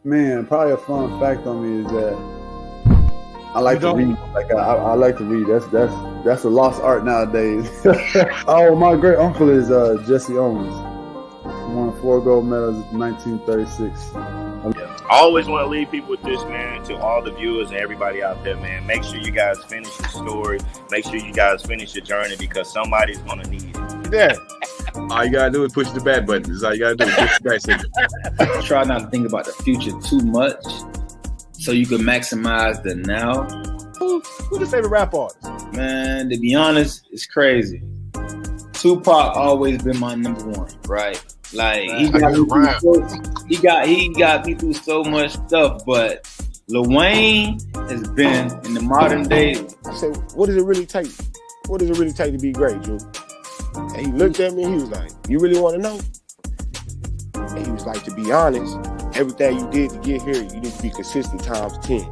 Man, probably a fun fact on me is that I like to read. Like I like to read. That's a lost art nowadays. Oh, my great uncle is Jesse Owens. He won 4 gold medals in 1936. I always want to leave people with this, man, to all the viewers and everybody out there, man. Make sure you guys finish your story. Make sure you guys finish your journey because somebody's going to need it. Yeah. All you got to do is push the bad button. That's all you got to do is push the back signal. Try not to think about the future too much so you can maximize the now. Who's your favorite rap artist? Man, to be honest, it's crazy. Tupac always been my number one, right? Like he got me through so much stuff, but Lil Wayne has been in the modern day. I said, what does it really take? What does it really take to be great, Drew? And he looked at me and he was like, you really want to know? And he was like, to be honest, everything you did to get here, you need to be consistent times 10.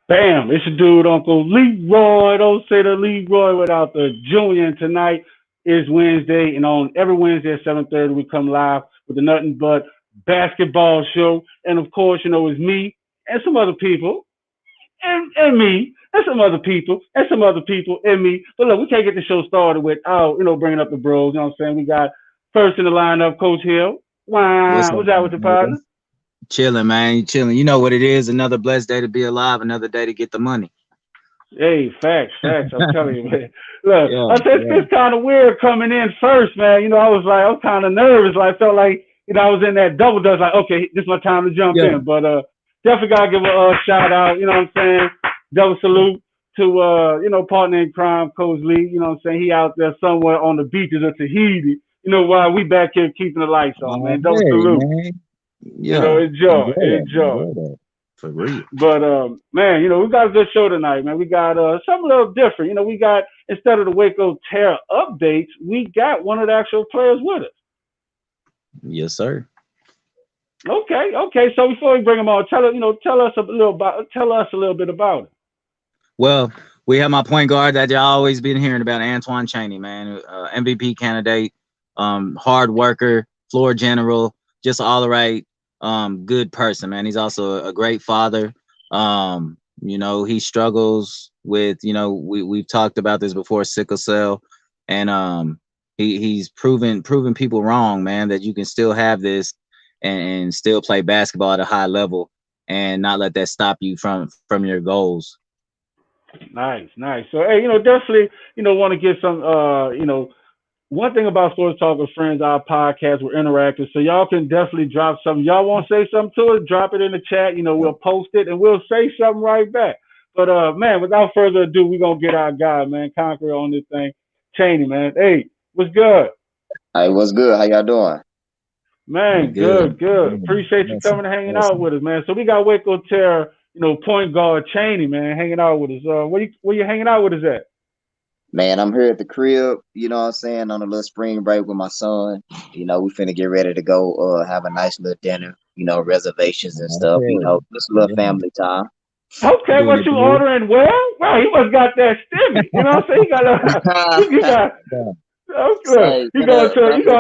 Bam, it's your dude, Uncle Leroy. Don't say the Leroy without the Junior. And tonight is Wednesday, and on every Wednesday at 7:30, we come live with the Nothing But Basketball Show. And of course, it's me and some other people, and me, and some other people, and some other people, and me. But look, we can't get the show started without, bringing up the bros. You know what I'm saying? We got first in the lineup, Coach Hill. Wow, what's that with the partner? Chilling, man. You chilling. You know what it is. Another blessed day to be alive. Another day to get the money. Hey, facts. I'm telling you, man. Look, I said it's kind of weird coming in first, man. I was kind of nervous. I felt like, I was in that double dutch. Like, okay, this is my time to jump in. But definitely gotta give a shout out. You know what I'm saying? Double salute to partner in crime, Coach Lee. You know what I'm saying? He out there somewhere on the beaches of Tahiti. While we back here keeping the lights on, man. Double salute. Man. Yeah, enjoy. For real. But man, we got a good show tonight, man. We got something a little different. We got, instead of the Waco Terror updates, we got one of the actual players with us. Yes, sir. Okay. So before we bring them on, tell us a little bit about it. Well, we have my point guard that y'all always been hearing about, Antoine Chaney, man, MVP candidate, hard worker, floor general, just all right. Good person, man. He's also a great father. He struggles with, we've talked about this before, sickle cell, and he's proven people wrong, man, that you can still have this and still play basketball at a high level and not let that stop you from your goals. Nice. So, hey, definitely, want to get some, one thing about Sports Talk with Friends, our podcast, we're interactive, so y'all can definitely drop something. Y'all want to say something to it, drop it in the chat. We'll post it, and we'll say something right back. But, man, without further ado, we're going to get our guy, man, Conqueror on this thing. Chaney, man. Hey, what's good? Hey, what's good? How y'all doing? Man, good. Appreciate you coming and hanging out with us, man. So we got Waco Terror, point guard Chaney, man, hanging out with us. Where you hanging out with us at? Man, I'm here at the crib, you know what I'm saying, on a little spring break with my son. We finna get ready to go have a nice little dinner, reservations and stuff, just a little family time. Okay, what you ordering? Well, wow, he must got that stimmy. You know what I'm saying? He got okay. You going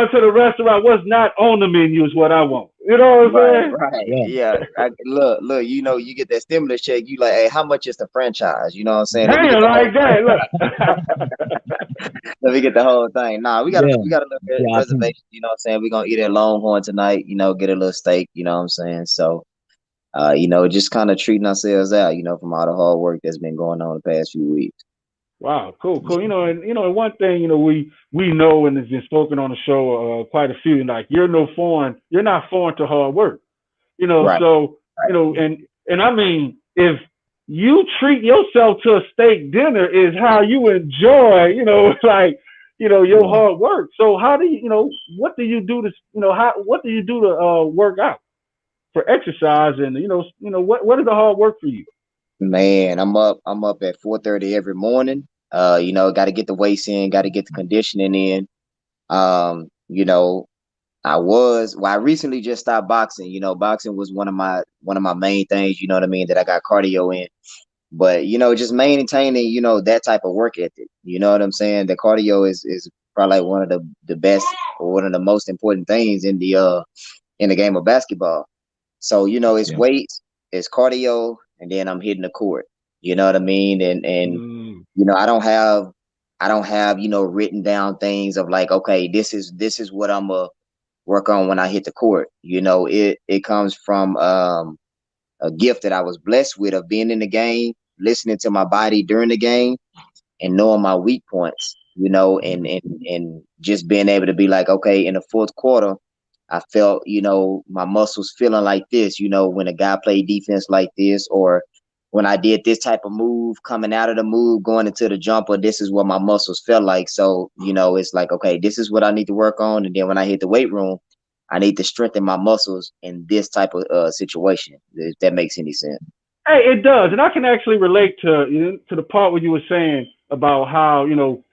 to the restaurant, what's not on the menu is what I want. You know what I'm saying? Right. Yeah. Look, you get that stimulus check, you like, hey, how much is the franchise? You know what I'm saying? Damn, like that. Look. Let me get the whole thing. Nah, we got a little reservation, you know what I'm saying? We're gonna eat at Longhorn tonight, get a little steak, you know what I'm saying? So just kind of treating ourselves out, from all the hard work that's been going on the past few weeks. Wow, cool. And one thing, we know, and has been spoken on the show quite a few, like you're not foreign to hard work. Right. So, and I mean, if you treat yourself to a steak dinner is how you enjoy, your hard work. So how do you, what do you do to work out for exercise? And, what is the hard work for you? Man, I'm up at 4:30 every morning. Got to get the weights in, got to get the conditioning in. I recently just stopped boxing. Boxing was one of my main things, that I got cardio in. But just maintaining, that type of work ethic. You know what I'm saying? The cardio is probably like one of the best or one of the most important things in the game of basketball. So, it's weights, it's cardio, and then I'm hitting the court. You know what I mean? And I don't have, written down things of like, okay, this is what I'm gonna work on when I hit the court. It comes from a gift that I was blessed with of being in the game, listening to my body during the game, and knowing my weak points, and just being able to be like, okay, in the fourth quarter, I felt, my muscles feeling like this, when a guy played defense like this, or when I did this type of move, coming out of the move, going into the jumper, this is what my muscles felt like. So, it's like, okay, this is what I need to work on. And then when I hit the weight room, I need to strengthen my muscles in this type of situation, if that makes any sense. Hey, it does, and I can actually relate to the part where you were saying about how you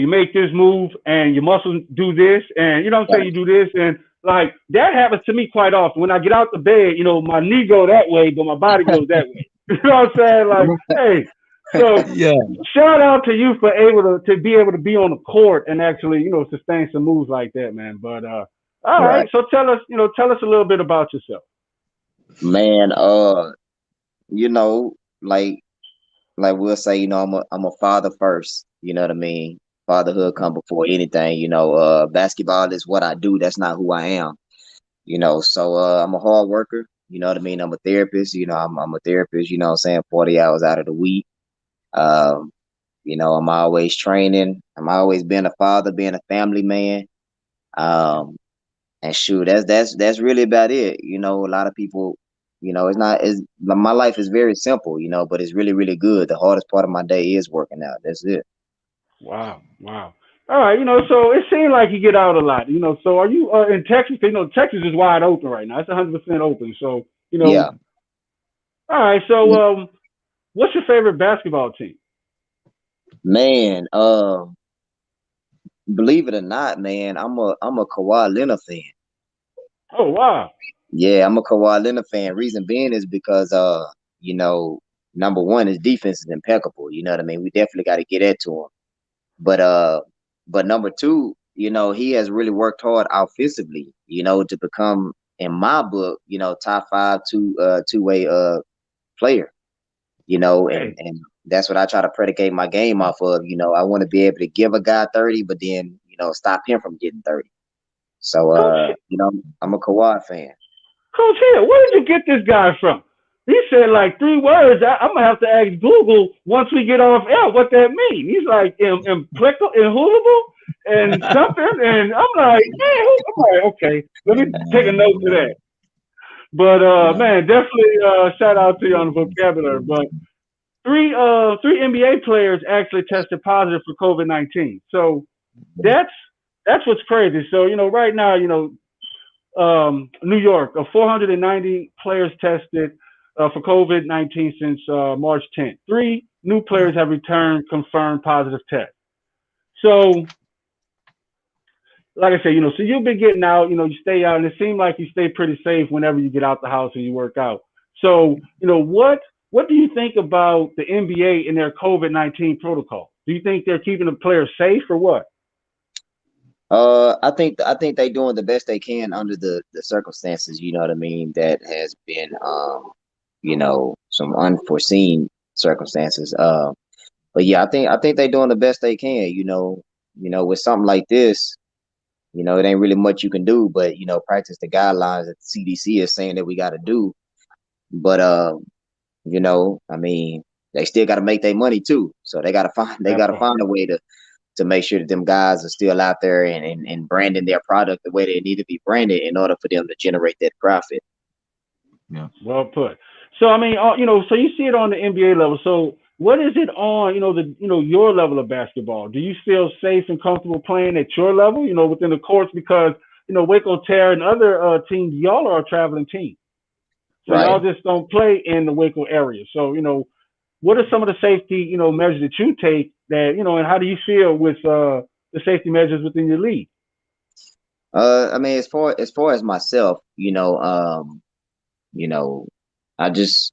make this move and your muscles do this, and what I'm saying, you do this, and like that happens to me quite often. When I get out the bed, my knee go that way, but my body goes that way. You know what I'm saying? Like, hey, so shout out to you for to be able to be on the court and actually sustain some moves like that, man. But all right, so tell us a little bit about yourself. Man, like we'll say, I'm a father first. You know what I mean? Fatherhood come before anything. Basketball is what I do. That's not who I am. So I'm a hard worker. You know what I mean? I'm a therapist. I'm a therapist. 40 hours out of the week. I'm always training. I'm always being a father, being a family man. And shoot, that's really about it. A lot of people. My life is very simple, but it's really, really good. The hardest part of my day is working out. That's it. Wow. All right, so it seems like you get out a lot, So are you in Texas? Texas is wide open right now. It's 100% open. So, Yeah. All right, so what's your favorite basketball team? Man, believe it or not, man, I'm a Kawhi Leonard fan. Oh, wow. Yeah, I'm a Kawhi Leonard fan. Reason being is because number one, his defense is impeccable. You know what I mean? We definitely got to get that to him. But number two, he has really worked hard offensively, to become, in my book, top 5 two-way player. And that's what I try to predicate my game off of. I want to be able to give a guy 30, but then, stop him from getting 30. So I'm a Kawhi fan. Coach Hill, where did you get this guy from? He said like 3 words. I'm gonna have to ask Google once we get off air what that means. He's like impeccable, inhulable, and something, and I'm like, okay, let me take a note of that. But man, definitely shout out to you on the vocabulary. But three NBA players actually tested positive for COVID-19. So that's what's crazy. So right now, New York, 490 players tested for COVID-19 since March 10th. 3 new players have returned confirmed positive tests. So, like I said, so you've been getting out, you stay out, and it seems like you stay pretty safe whenever you get out the house and you work out. So, what do you think about the NBA and their COVID-19 protocol? Do you think they're keeping the players safe or what? I think they're doing the best they can under the circumstances. You know what I mean? That has been, some unforeseen circumstances. But yeah, I think they're doing the best they can. With something like this, it ain't really much you can do, but practice the guidelines that the CDC is saying that we got to do. But I mean, they still got to make their money too, so they got to find a way to make sure that them guys are still out there and branding their product the way they need to be branded in order for them to generate that profit. Yeah. Well put. So I mean, so you see it on the NBA level. So what is it on, your level of basketball? Do you feel safe and comfortable playing at your level, within the courts? Because, Waco Terror and other teams, y'all are a traveling team. So y'all just don't play in the Waco area. So, what are some of the safety, measures that you take that, and how do you feel with the safety measures within your league? I mean, as far as myself, I just,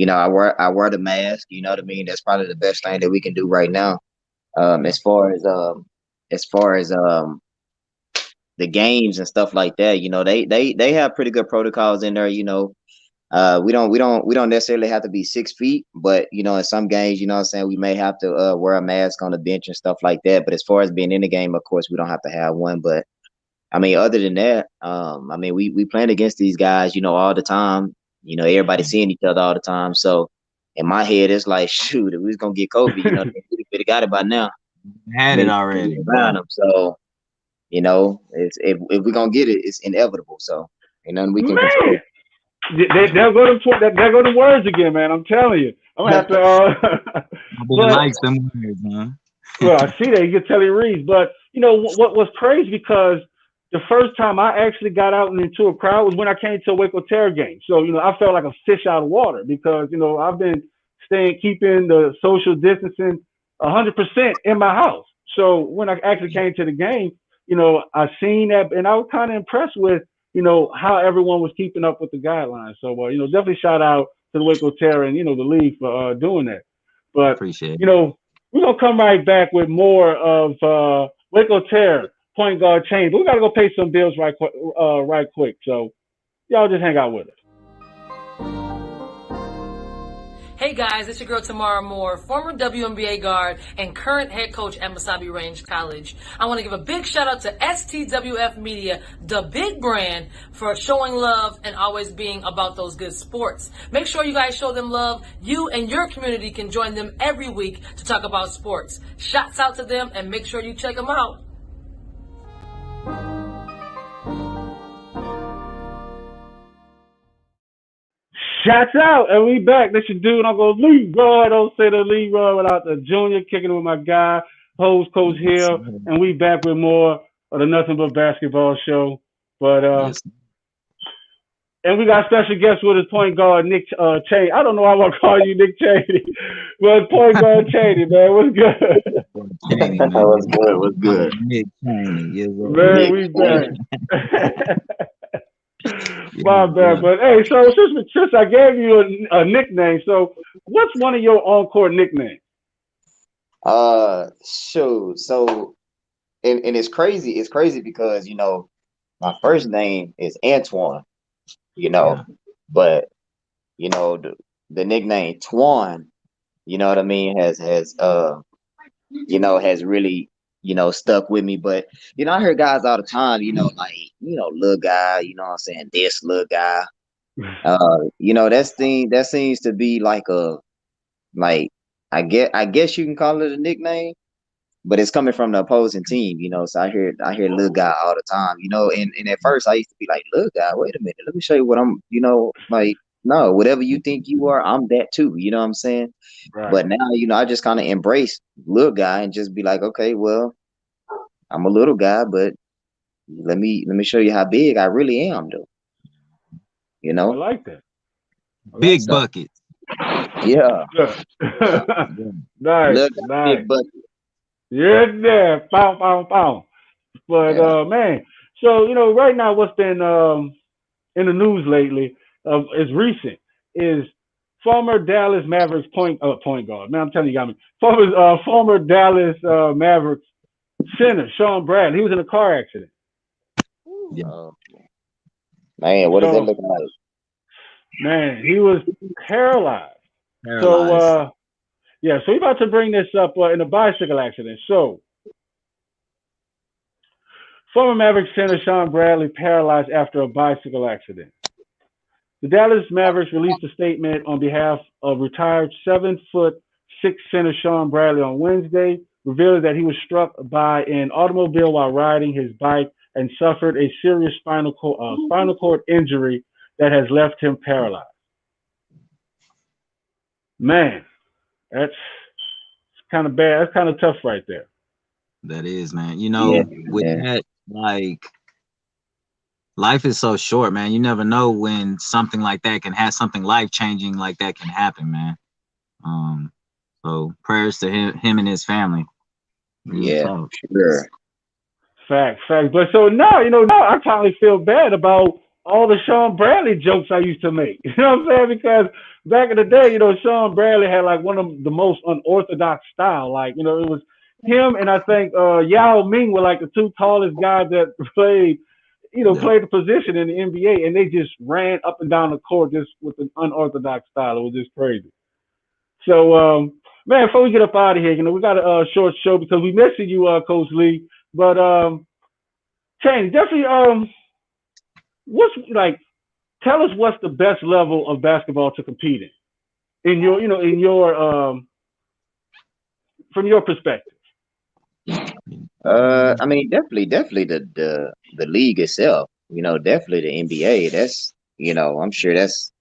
I wear the mask. You know what I mean? That's probably the best thing that we can do right now. As far as the games and stuff like that, they have pretty good protocols in there. We don't necessarily have to be 6 feet, but in some games, what I'm saying, we may have to wear a mask on the bench and stuff like that. But as far as being in the game, of course, we don't have to have one. But I mean, other than that, we playing against these guys, all the time. Everybody seeing each other all the time. So in my head, it's like, shoot, if we was gonna get Kobe, we would have got it by now. Had it already. Around him. So it's if we're gonna get it, it's inevitable. So ain't nothing we can control. They'll go to words again, man. I'm telling you. I'm gonna have to. Likes them words, man. Well, I see that. You can tell he reads, but what was crazy, because the first time I actually got out and into a crowd was when I came to a Waco Terror game. So I felt like a fish out of water, because I've been keeping the social distancing 100% in my house. So when I actually came to the game, I seen that, and I was kind of impressed with how everyone was keeping up with the guidelines. So definitely shout out to the Waco Terror and the league for doing that. But appreciate it. We're gonna come right back with more of Waco Terror point guard change. But we gotta go pay some bills right quick. So y'all just hang out with us. Hey guys, it's your girl Tamara Moore, former WNBA guard and current head coach at Mesabi Range College. I want to give a big shout out to STWF Media, the big brand, for showing love and always being about those good sports. Make sure you guys show them love. You and your community can join them every week to talk about sports. Shouts out to them, and make sure you check them out. Shouts out, and we back. This your dude, Uncle Leroy. Don't say the Leroy without the junior, kicking it with my guy, host Coach Hill, and we back with more of the Nothing But Basketball show. But and we got special guest with us, point guard Nick Chaney. I don't know why I want to call you Nick Chaney, but point guard Chaney, man, what's good? What's good? Nick Chaney, yes, man, we back. My bad, but hey, so since I gave you a nickname, so what's one of your on-court nicknames? So and it's crazy. It's crazy because my first name is Antoine, but the nickname Twan, what I mean, has really stuck with me. But I hear guys all the time, little guy, what I'm saying, this little guy. That seems to be I guess you can call it a nickname, but it's coming from the opposing team, so I hear little guy all the time, and at first I used to be like, little guy, wait a minute, let me show you what I'm, no, whatever you think you are, I'm that too, you know what I'm saying? Right. But now, I just kind of embrace little guy and just be like, okay, well, I'm a little guy, but let me show you how big I really am, though. I like that. Big bucket. Yeah. Nice. Big bucket. Yeah, pow, pow, pow. But man, so right now, what's been in the news lately is recent is former Dallas Mavericks point guard. Man, I'm telling you, got me. Former Dallas Mavericks center Sean Bradley. He was in a car accident. Yeah. Man, what is that looking like? Man, he was paralyzed. So so we're about to bring this up in a bicycle accident. So former Mavericks center Sean Bradley paralyzed after a bicycle accident. The Dallas Mavericks released a statement on behalf of retired 7'6" center Sean Bradley on Wednesday, revealing that he was struck by an automobile while riding his bike and suffered a serious spinal cord injury that has left him paralyzed. Man, that's kind of bad. That's kind of tough right there. That is, man. That, life is so short, man. You never know when something like that can have something life-changing like that can happen, man. So prayers to him and his family. Sure. Facts. But so now, now I kind of feel bad about all the Sean Bradley jokes I used to make. You know what I'm saying? Because back in the day, Sean Bradley had like one of the most unorthodox style. Like, it was him and I think Yao Ming were like the two tallest guys that played the position in the NBA, and they just ran up and down the court just with an unorthodox style. It was just crazy. So, man, before we get up out of here, we got a short show because we missing you, Coach Lee. But Change, definitely, what's like? Tell us what's the best level of basketball to compete in your, from your perspective. I mean, definitely the league itself. Definitely the NBA. That's I'm sure that's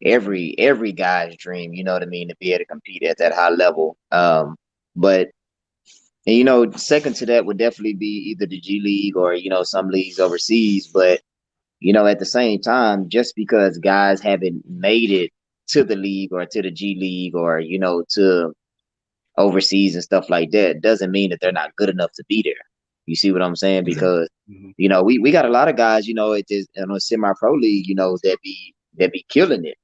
every guy's dream. You know what I mean, to be able to compete at that high level. But second to that would definitely be either the G League or some leagues overseas. But at the same time, just because guys haven't made it to the league or to the G League or to overseas and stuff like that doesn't mean that they're not good enough to be there. You see what I'm saying? Because we got a lot of guys at this semi-pro league that be killing it.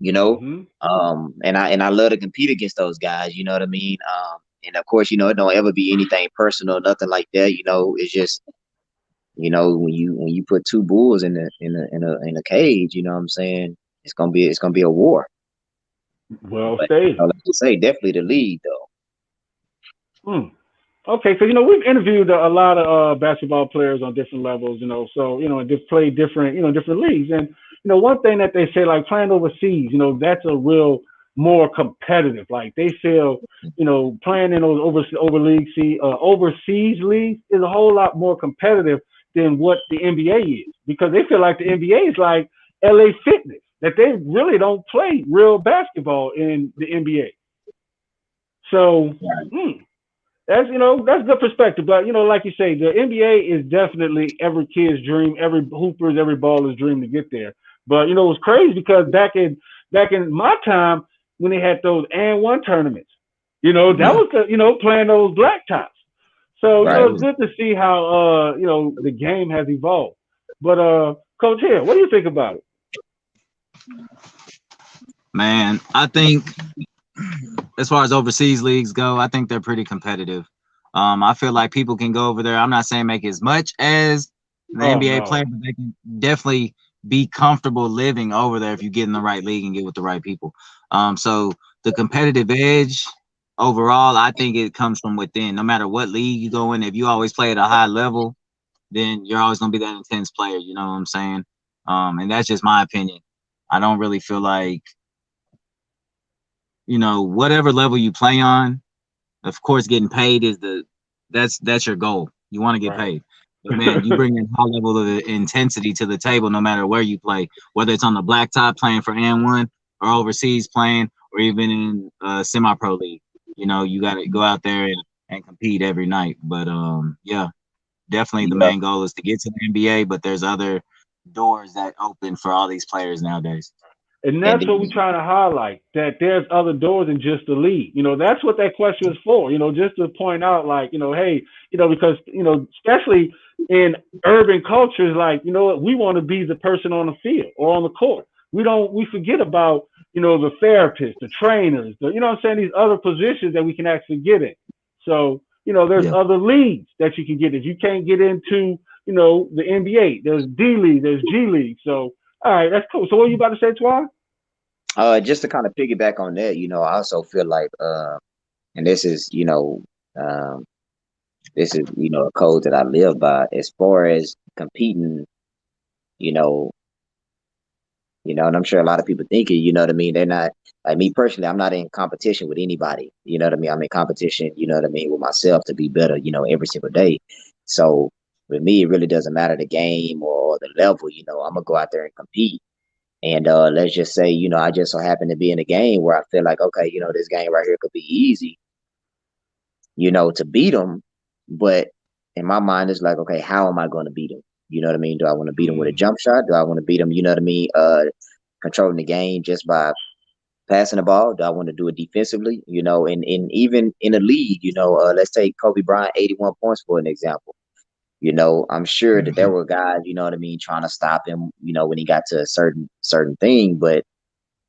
And I love to compete against those guys. You know what I mean? And of course, it don't ever be anything personal, nothing like that. It's just when you put two bulls in a cage, you know what I'm saying? It's gonna be a war. Well stated. Like you say, definitely the league though. Okay, so we've interviewed a lot of basketball players on different levels, so and just play different leagues, and one thing that they say, like playing overseas, that's a real more competitive. Like they feel, playing in those overseas leagues is a whole lot more competitive than what the NBA is, because they feel like the NBA is like LA Fitness, that they really don't play real basketball in the NBA. So that's good perspective. But like you say, the NBA is definitely every kid's dream, every hooper's, every baller's dream to get there. But it was crazy because back in my time when they had those and one tournaments, that was the, playing those black tops. So it's good to see how the game has evolved. But Coach Hill, what do you think about it? Man, I think as far as overseas leagues go, I think they're pretty competitive. I feel like people can go over there. I'm not saying make as much as the NBA player, but they can definitely be comfortable living over there if you get in the right league and get with the right people. So the competitive edge overall, I think it comes from within. No matter what league you go in, if you always play at a high level, then you're always going to be that intense player. You know what I'm saying? And that's just my opinion. I don't really feel like, whatever level you play on, of course, getting paid is that's your goal. You want to get paid. But man, you bring in high level of intensity to the table, no matter where you play, whether it's on the blacktop playing for N1 or overseas playing, or even in a semi-pro league. You got to go out there and compete every night. But definitely the main goal is to get to the NBA, but there's other doors that open for all these players nowadays. And that's what we're trying to highlight, that there's other doors than just the league. That's what that question is for, just to point out, like, hey, because, especially in urban cultures, like, we want to be the person on the field or on the court. We forget about, the therapists, the trainers, these other positions that we can actually get in. So, there's other leagues that you can get. If you can't get into, the NBA, there's D League, there's G League. So, all right, that's cool. So what are you about to say, Twan? Just to kind of piggyback on that, I also feel like, and this is, a code that I live by as far as competing, and I'm sure a lot of people think it, they're not, like me personally, I'm not in competition with anybody, I'm in competition, with myself to be better, every single day. So with me, it really doesn't matter the game or the level, I'm gonna go out there and compete. And let's just say, I just so happen to be in a game where I feel like, okay, this game right here could be easy, to beat them. But in my mind, it's like, okay, how am I going to beat them? You know what I mean? Do I want to beat them with a jump shot? Do I want to beat them, controlling the game just by passing the ball? Do I want to do it defensively? And even in a league, let's take Kobe Bryant, 81 points for an example. You know, I'm sure that there were guys, you know what I mean, trying to stop him, you know, when he got to a certain thing. But,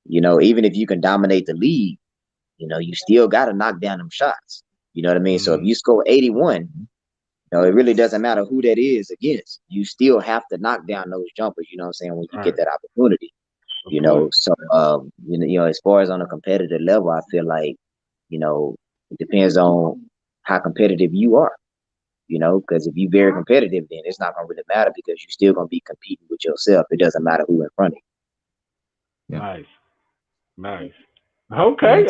you know, even if you can dominate the league, you know, you still got to knock down them shots. You know what I mean? So if you score 81, you know, it really doesn't matter who that is against. You still have to knock down those jumpers, you know what I'm saying, when you get that opportunity. You know, so you know, as far as on a competitive level, I feel like, you know, it depends on how competitive you are. You know, because if you're very competitive, then it's not gonna really matter because you're still gonna be competing with yourself. It doesn't matter who in front of Yeah. Nice. Okay.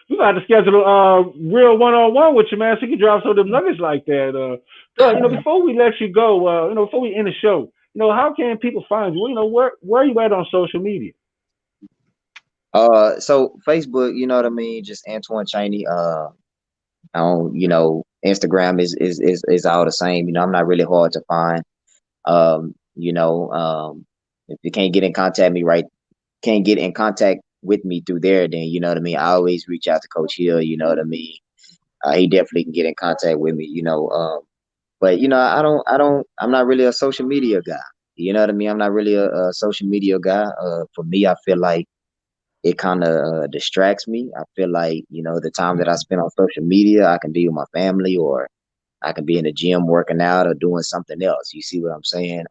We got to schedule a real one-on-one with you, man, so you can drop some of them nuggets like that. You know, before we let you go, you know, before we end the show, you know, how can people find you? You know, where are you at on social media? you. So Facebook, you know what I mean, just Antoine Chaney. On, you know, Instagram is all the same. You know, I'm not really hard to find. You know, if you can't get in contact with me through there, then you know what I mean. I always reach out to Coach Hill. You know what I mean. He definitely can get in contact with me. You know, but you know, I'm not really a social media guy. You know what I mean. I'm not really a social media guy. For me, I feel like it kind of distracts me. I feel like, you know, the time that I spend on social media, I can be with my family or I can be in the gym working out or doing something else. You see what I'm saying?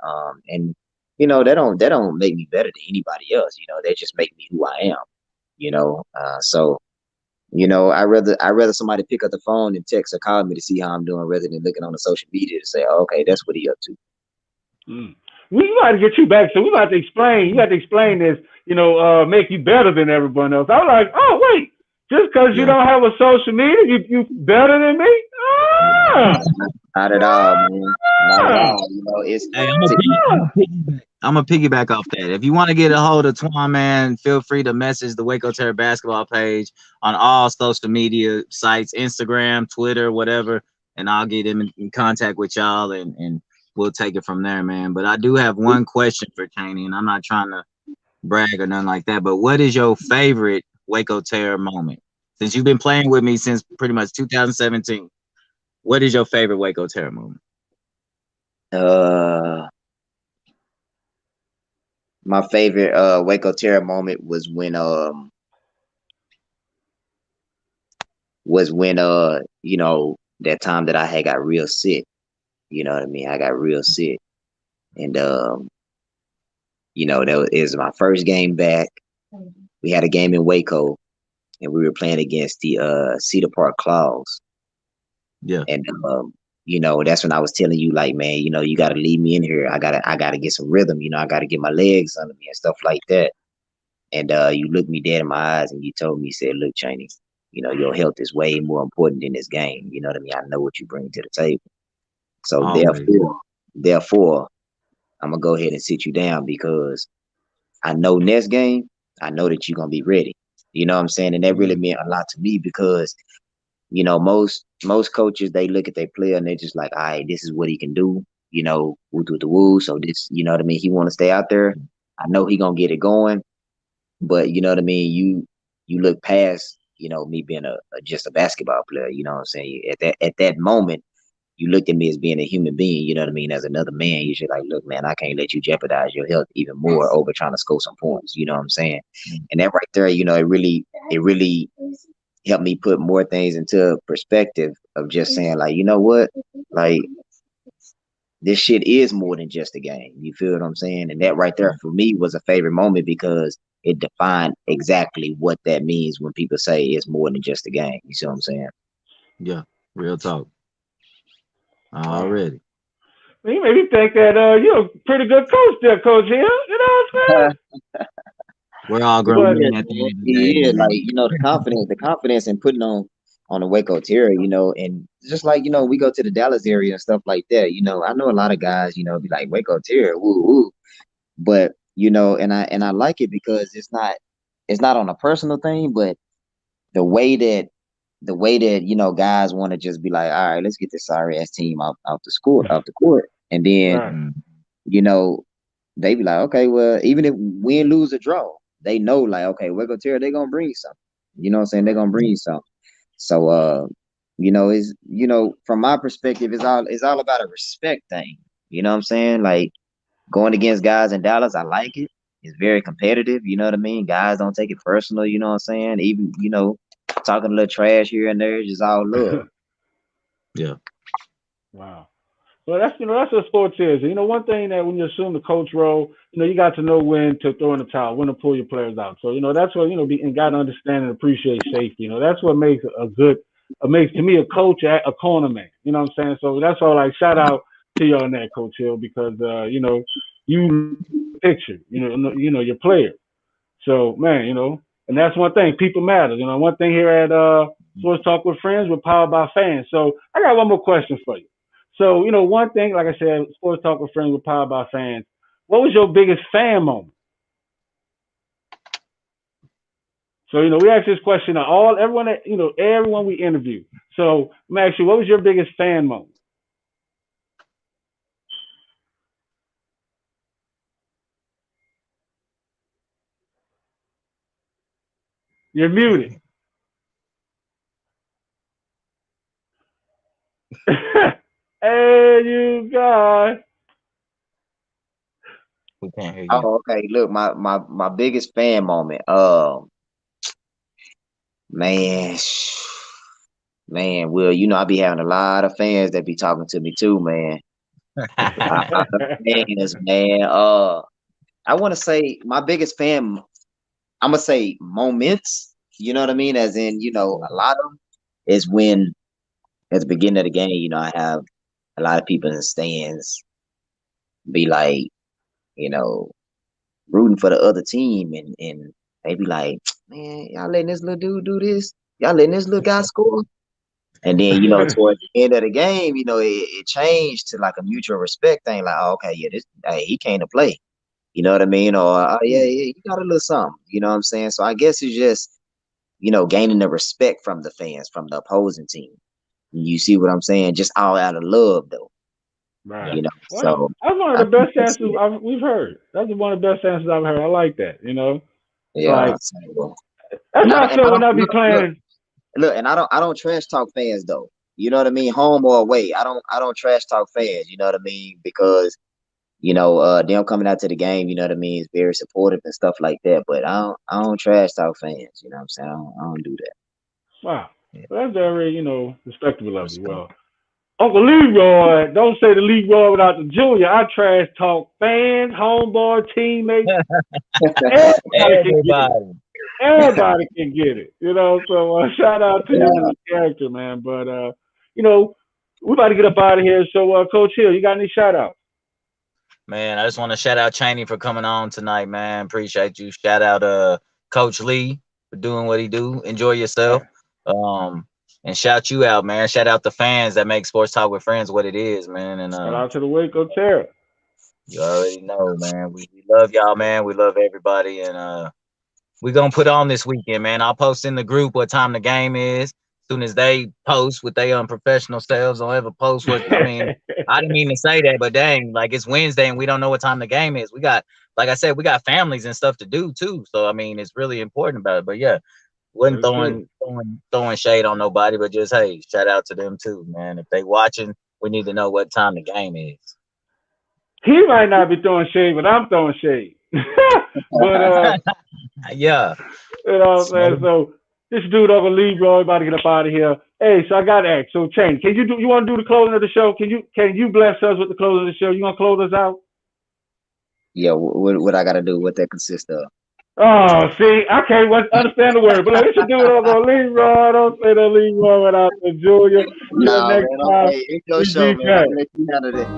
And you know, that don't make me better than anybody else. You know, they just make me who I am. You know, so you know, I rather somebody pick up the phone and text or call me to see how I'm doing rather than looking on the social media to say, oh, okay, that's what he up to. We got to get you back, so we got to explain. You got to explain this. You know, make you better than everyone else. I was like, oh wait, just because you don't have a social media, you better than me? Not at all, man. Not at all. You know, it's. Hey, I'm gonna piggyback off that. If you want to get a hold of Twan, man, feel free to message the Waco Terror basketball page on all social media sites, Instagram, Twitter, whatever, and I'll get him in contact with y'all and we'll take it from there, man. But I do have one question for Chaney, and I'm not trying to brag or nothing like that, but what is your favorite Waco Terror moment? Since you've been playing with me since pretty much 2017, what is your favorite Waco Terror moment? My favorite Waco Terror moment was when you know, that time that I had got real sick. You know what I mean? I got real sick. And you know, that was my first game back. We had a game in Waco and we were playing against the Cedar Park Claws. Yeah. And you know, that's when I was telling you, like, man, you know, you gotta leave me in here. I gotta get some rhythm, you know, I gotta get my legs under me and stuff like that. And you looked me dead in my eyes and you told me, you said, look, Chaney, you know, your health is way more important than this game. You know what I mean? I know what you bring to the table. So therefore, I'm gonna go ahead and sit you down because I know next game, I know that you're gonna be ready. You know what I'm saying? And that really meant a lot to me because, you know, most coaches, they look at their player and they're just like, all right, this is what he can do, you know, woo do the woo. So this, you know what I mean? He wanna stay out there. I know he gonna get it going. But you know what I mean? You look past, you know, me being just a basketball player, you know what I'm saying? At that moment, you looked at me as being a human being, you know what I mean? As another man, you should like, look, man, I can't let you jeopardize your health even more over trying to score some points, you know what I'm saying? And that right there, you know, it really helped me put more things into perspective of just saying, like, you know what? Like, this shit is more than just a game. You feel what I'm saying? And that right there for me was a favorite moment because it defined exactly what that means when people say it's more than just a game. You see what I'm saying? Yeah, real talk. Already. You made me think that you're a pretty good coach there, Coach Hill. You know what I'm saying? We're all grown men at the end of the day. Yeah, like, you know, the confidence in putting on the Waco Terror, you know, and just like, you know, we go to the Dallas area and stuff like that, you know, I know a lot of guys, you know, be like Waco Terror, woo woo. But, you know, and I like it because it's not on a personal thing, but the way that you know, guys want to just be like, all right, let's get this sorry ass team out the court, and then you know, they be like, okay, well, even if win, lose, or draw, they know, like, okay, Waco Terror, they're gonna bring something. You know what I'm saying? They're gonna bring something. So is from my perspective, it's all about a respect thing. You know what I'm saying? Like going against guys in Dallas, I like it. It's very competitive. You know what I mean? Guys don't take it personal. You know what I'm saying? Even talking a little trash here and there, it's just all love. Yeah. Wow. Well, that's what sports is. One thing that when you assume the coach role, you got to know when to throw in the towel, when to pull your players out. So that's what and got to understand and appreciate safety. That's what makes makes to me a coach a cornerman. You know what I'm saying? So that's all. Like shout out to you on that, Coach Hill, because you picture, your player. So man, and that's one thing. People matter. One thing here at Sports Talk with Friends, we're powered by fans. So I got one more question for you. So one thing, like I said, Sports Talk with Friends, we're powered by fans. What was your biggest fan moment? So we ask this question to everyone we interview. So I'm asking you, what was your biggest fan moment? You're muted. Hey, you guys. We can't hear you. Oh, okay. Look, my biggest fan moment. Man, Will, I be having a lot of fans that be talking to me too, man. Fans, man. I want to say my biggest fan. I'm gonna say moments. You know what I mean? As in, a lot of them is when at the beginning of the game, I have a lot of people in the stands be like, rooting for the other team, and they be like, man, y'all letting this little dude do this? Y'all letting this little guy score? And then, towards the end of the game, it changed to like a mutual respect thing. Like, oh, okay, yeah, he came to play. You know what I mean? Or, oh, yeah, you got a little something. You know what I'm saying? So I guess it's just, gaining the respect from the fans, from the opposing team. You see what I'm saying? Just all out of love, though. Right. Well, So that's one of the best answers we've heard. That's one of the best answers I've heard. I like that. Yeah. Like, that's how I feel when I be playing. Look, and I don't trash talk fans though. You know what I mean? Home or away. I don't trash talk fans, you know what I mean? Because, them coming out to the game, you know what I mean, is very supportive and stuff like that. But I don't trash talk fans, you know what I'm saying? I don't do that. Wow. Well, that's very, respectable of you. Well, Uncle Leroy, don't say the Leroy without the junior. I trash talk fans, homeboy, teammates. Everybody can get it. So shout out to you as a character, man. But we about to get up out of here. So Coach Hill, you got any shout outs? Man, I just want to shout out Cheney for coming on tonight, man. Appreciate you. Shout out Coach Lee for doing what he do. Enjoy yourself. And shout you out, man. Shout out the fans that make Sports Talk with Friends what it is, man. And shout out to the Waco Terror. You already know, man. We love y'all, man. We love everybody, and we're gonna put on this weekend, man. I'll post in the group what time the game is. As soon as they post with their unprofessional selves, don't ever post what I mean. I didn't mean to say that, but dang, like it's Wednesday and we don't know what time the game is. We got, like I said, we got families and stuff to do too. So I mean, it's really important about it. But yeah, wasn't throwing shade on nobody, but just hey, shout out to them too, man. If they watching, we need to know what time the game is. He might not be throwing shade, but I'm throwing shade. But yeah, you know what I'm saying. So this dude over Leroy about to get up out of here. Hey, so I got to ask. So Chen, you want to do the closing of the show? Can you bless us with the closing of the show? You gonna close us out? Yeah. What I gotta do? What that consists of? Oh, see, I can't understand the word, but we should do it over Leroy. Don't say the Leroy without the Junior. No, man. Okay, it's your show, man. I'll let you handle it.